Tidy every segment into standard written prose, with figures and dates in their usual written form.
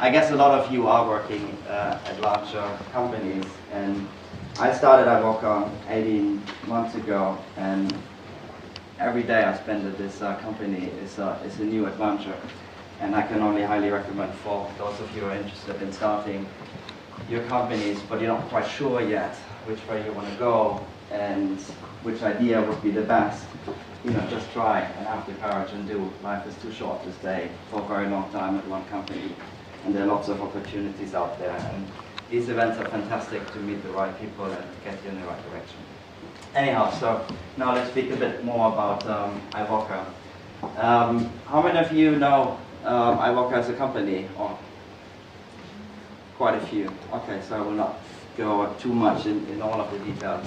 I guess a lot of you are working at larger companies, and I started iwoca 18 months ago, and every day I spend at this company is a new adventure, and I can only highly recommend for those of you who are interested in starting your companies, but you're not quite sure yet which way you want to go and which idea would be the best. You know, just try and have the courage and do. Life is too short to stay for a very long time at one company, and there are lots of opportunities out there. And these events are fantastic to meet the right people and get you in the right direction. Anyhow, so now let's speak a bit more about iwoca. How many of you know iwoca as a company? Or quite a few. Okay, so I will not go too much in all of the details.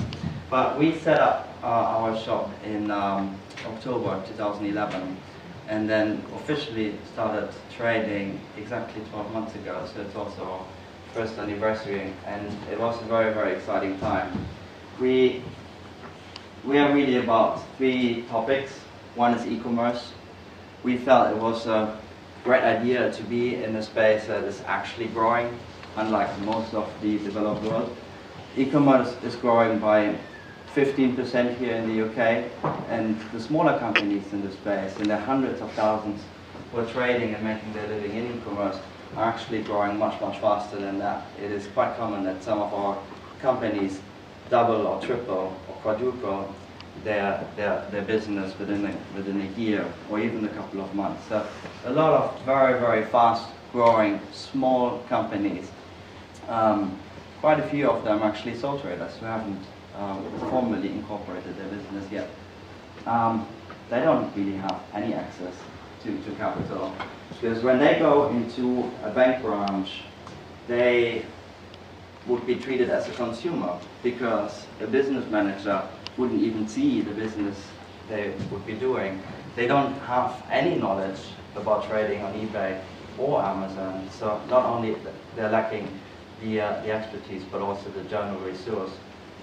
But we set up our shop in October 2011, and then officially started trading exactly 12 months ago. So it's also our first anniversary, and it was a very, very exciting time. We are really about 3 topics. One is e-commerce. We felt it was a great idea to be in a space that is actually growing, unlike most of the developed world. E-commerce is growing by 15% here in the UK, and the smaller companies in the space, in the hundreds of thousands who are trading and making their living in e-commerce, are actually growing much, much faster than that. It is quite common that some of our companies double or triple or quadruple their business within a year or even a couple of months. So a lot of very, very fast growing small companies. Quite a few of them actually sole traders who haven't formally incorporated their business yet. They don't really have any access to capital, because when they go into a bank branch, they would be treated as a consumer, because a business manager wouldn't even see the business they would be doing. They don't have any knowledge about trading on eBay or Amazon, so not only they're lacking the expertise, but also the general resource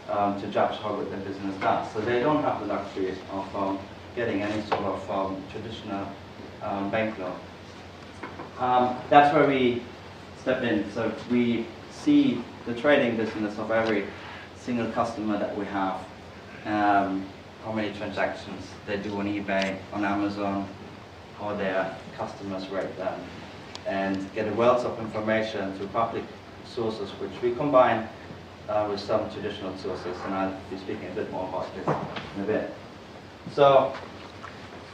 to judge how good their business does. So they don't have the luxury of getting any sort of traditional bank loan. That's where we step in. So we see the trading business of every single customer that we have, how many transactions they do on eBay, on Amazon, how their customers rate them, and get a wealth of information through public sources, which we combine with some traditional sources, and I'll be speaking a bit more about this in a bit. So,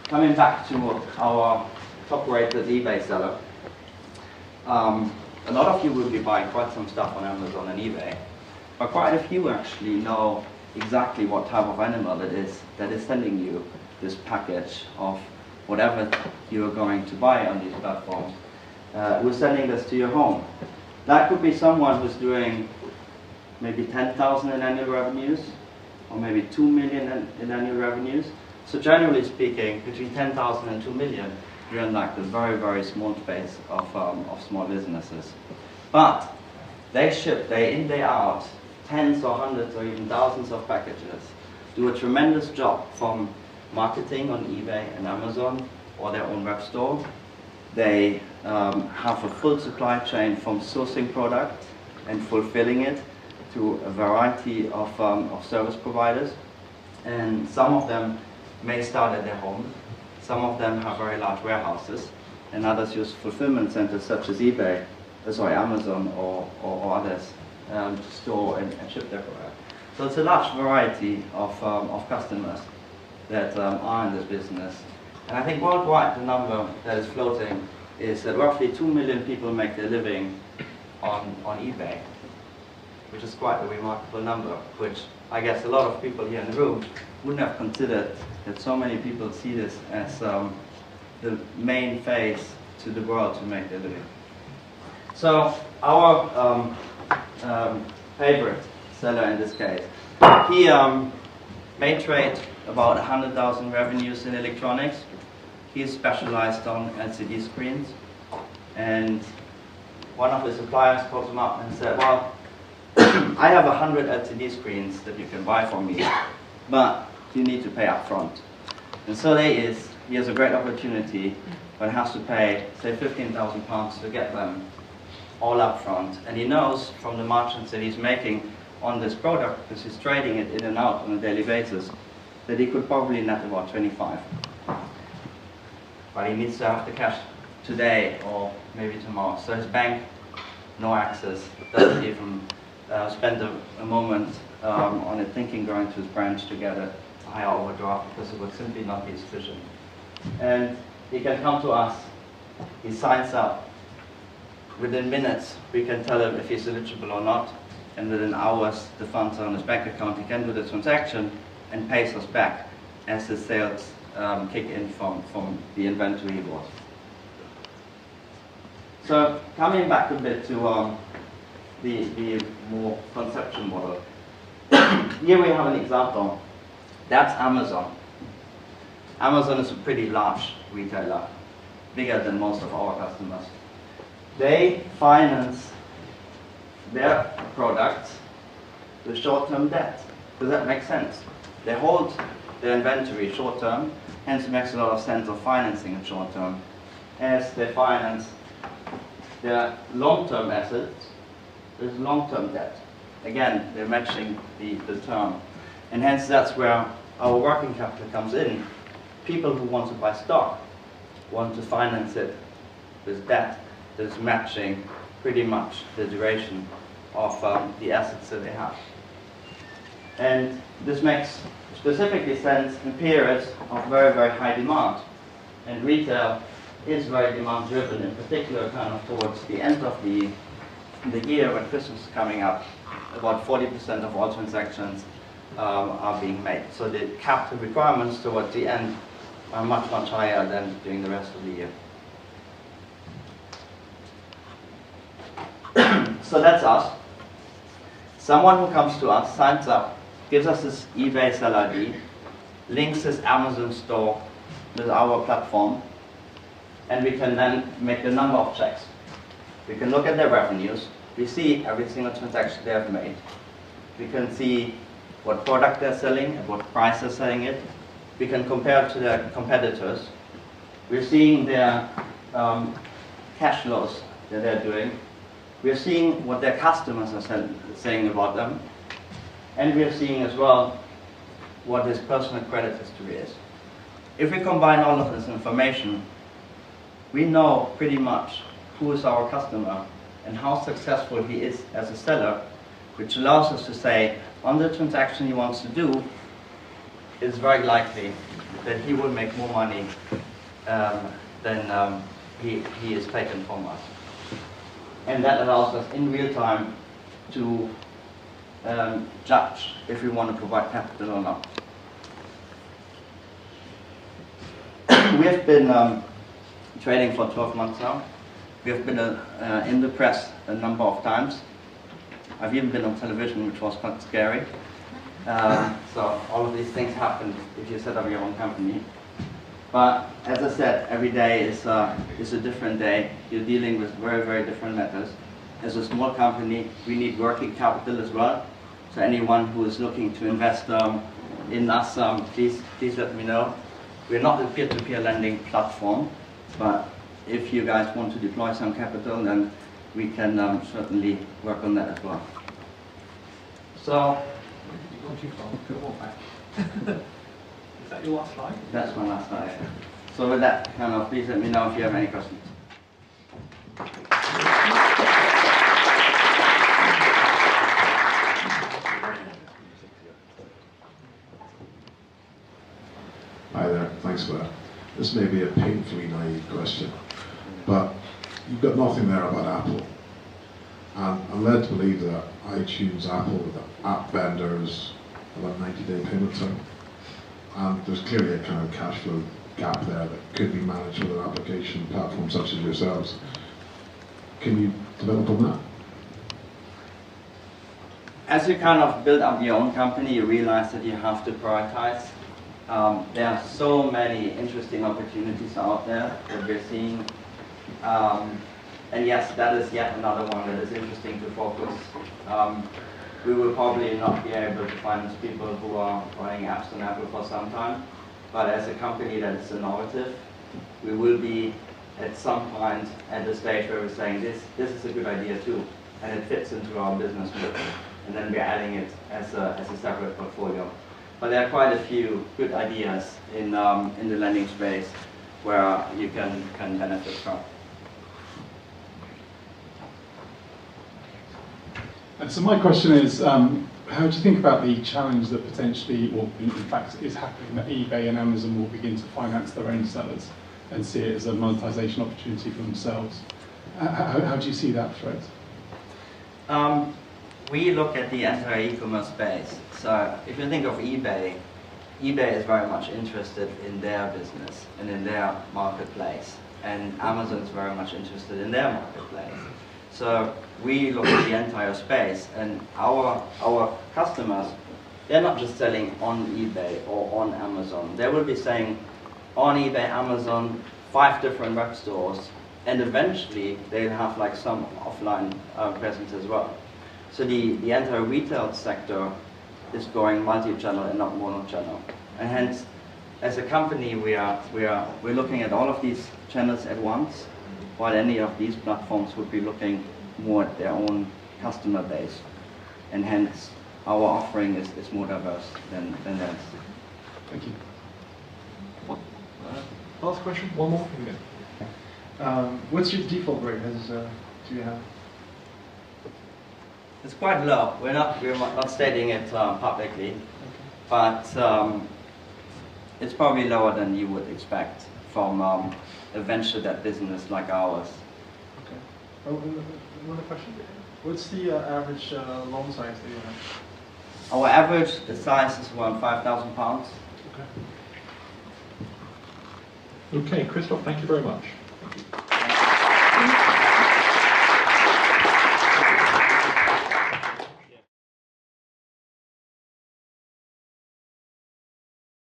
coming back to our top-rated eBay seller, a lot of you will be buying quite some stuff on Amazon and eBay, but quite a few actually know exactly what type of animal it is that is sending you this package of whatever you're going to buy on these platforms. We're sending this to your home. That could be someone who's doing maybe 10,000 in annual revenues, or maybe 2 million in annual revenues. So generally speaking, between 10,000 and 2 million, you're in like the very, very small space of small businesses. But they ship day in, day out, tens or hundreds or even thousands of packages, do a tremendous job from marketing on eBay and Amazon or their own web store. They have a full supply chain from sourcing product and fulfilling it to a variety of service providers. And some of them may start at their home. Some of them have very large warehouses, and others use fulfillment centers such as Amazon or others to store and ship their product. So it's a large variety of customers that are in this business. And I think worldwide the number that is floating is that roughly 2 million people make their living on eBay, which is quite a remarkable number, which I guess a lot of people here in the room wouldn't have considered, that so many people see this as the main face to the world to make their living. So our favorite seller in this case, he may trade about 100,000 revenues in electronics. He's specialized on LCD screens, and one of the suppliers calls him up and said, well, I have 100 LCD screens that you can buy from me, but you need to pay up front. And so he has a great opportunity, but has to pay, say, £15,000 to get them all up front. And he knows from the margins that he's making on this product, because he's trading it in and out on a daily basis, that he could probably net about 25. But he needs to have the cash today or maybe tomorrow. So his bank, no access, doesn't even spend a moment on it thinking going to his branch to get a higher overdraft, because it would simply not be sufficient. And he can come to us, he signs up. Within minutes, we can tell him if he's eligible or not, and within hours, the funds are on his bank account. He can do the transaction and pays us back as his sales kick in from the inventory he bought. So coming back a bit to the more conceptual model. Here we have an example. That's Amazon. Amazon is a pretty large retailer, bigger than most of our customers. They finance their products with short-term debt. Does that make sense? They hold their inventory short-term, hence it makes a lot of sense of financing it short-term, as they finance their long-term assets with long-term debt. Again, they're matching the term. And hence that's where our working capital comes in. People who want to buy stock want to finance it with debt that's matching pretty much the duration of the assets that they have. And this makes specifically sense in periods of very, very high demand. And retail is very demand driven, in particular kind of towards the end of the year when Christmas is coming up. About 40% of all transactions are being made. So the capital requirements towards the end are much, much higher than during the rest of the year. So that's us. Someone who comes to us, signs up, gives us this eBay sell ID, links his Amazon store with our platform, and we can then make the number of checks. We can look at their revenues. We see every single transaction they have made. We can see what product they're selling, at what price they're selling it. We can compare it to their competitors. We're seeing their cash flows that they're doing. We're seeing what their customers are saying about them. And we're seeing as well what his personal credit history is. If we combine all of this information, we know pretty much who is our customer and how successful he is as a seller, which allows us to say, on the transaction he wants to do, it's very likely that he will make more money than he is taken from us. And that allows us in real time to judge if we want to provide capital or not. We have been trading for 12 months now. We have been in the press a number of times. I've even been on television, which was quite scary. So all of these things happen if you set up your own company. But as I said, every day is a different day. You're dealing with very, very different matters. As a small company, we need working capital as well. So anyone who is looking to invest in us, please let me know. We're not a peer-to-peer lending platform, but if you guys want to deploy some capital, then we can certainly work on that as well. So, is that your last slide? That's my last slide. So with that, please let me know if you have any questions. Hi there, thanks for that. This may be a painfully naive question, but you've got nothing there about Apple. And I'm led to believe that iTunes, Apple, the app vendors have a 90-day payment term. And there's clearly a kind of cash flow gap there that could be managed with an application platform such as yourselves. Can you develop on that? As you kind of build up your own company, you realize that you have to prioritize. There are so many interesting opportunities out there that we're seeing. And yes, that is yet another one that is interesting to focus. We will probably not be able to finance people who are running apps on Apple for some time. But as a company that is innovative, we will be at some point at the stage where we're saying this is a good idea too, and it fits into our business model, and then we're adding it as a separate portfolio. But there are quite a few good ideas in the lending space where you can benefit from. And so my question is, how do you think about the challenge that potentially, or in fact is happening, that eBay and Amazon will begin to finance their own sellers and see it as a monetization opportunity for themselves? How do you see that threat? We look at the entire e-commerce space. So if you think of eBay, eBay is very much interested in their business and in their marketplace, and Amazon is very much interested in their marketplace. So we look at the entire space, and our customers, they're not just selling on eBay or on Amazon. They will be saying on eBay, Amazon, 5 different web stores, and eventually they'll have like some offline presence as well. So the entire retail sector is going multi-channel and not mono-channel. And hence, as a company, we're looking at all of these channels at once, while any of these platforms would be looking more at their own customer base. And hence, our offering is more diverse than theirs. Thank you. Last question, one more. What's your default rate? Do you have? It's quite low. We're not stating it publicly, Okay. but it's probably lower than you would expect from a venture debt business like ours. Okay. Oh, another question. What's the average loan size that you have? Our average size is around £5,000. Okay. Okay, Christoph, thank you very much.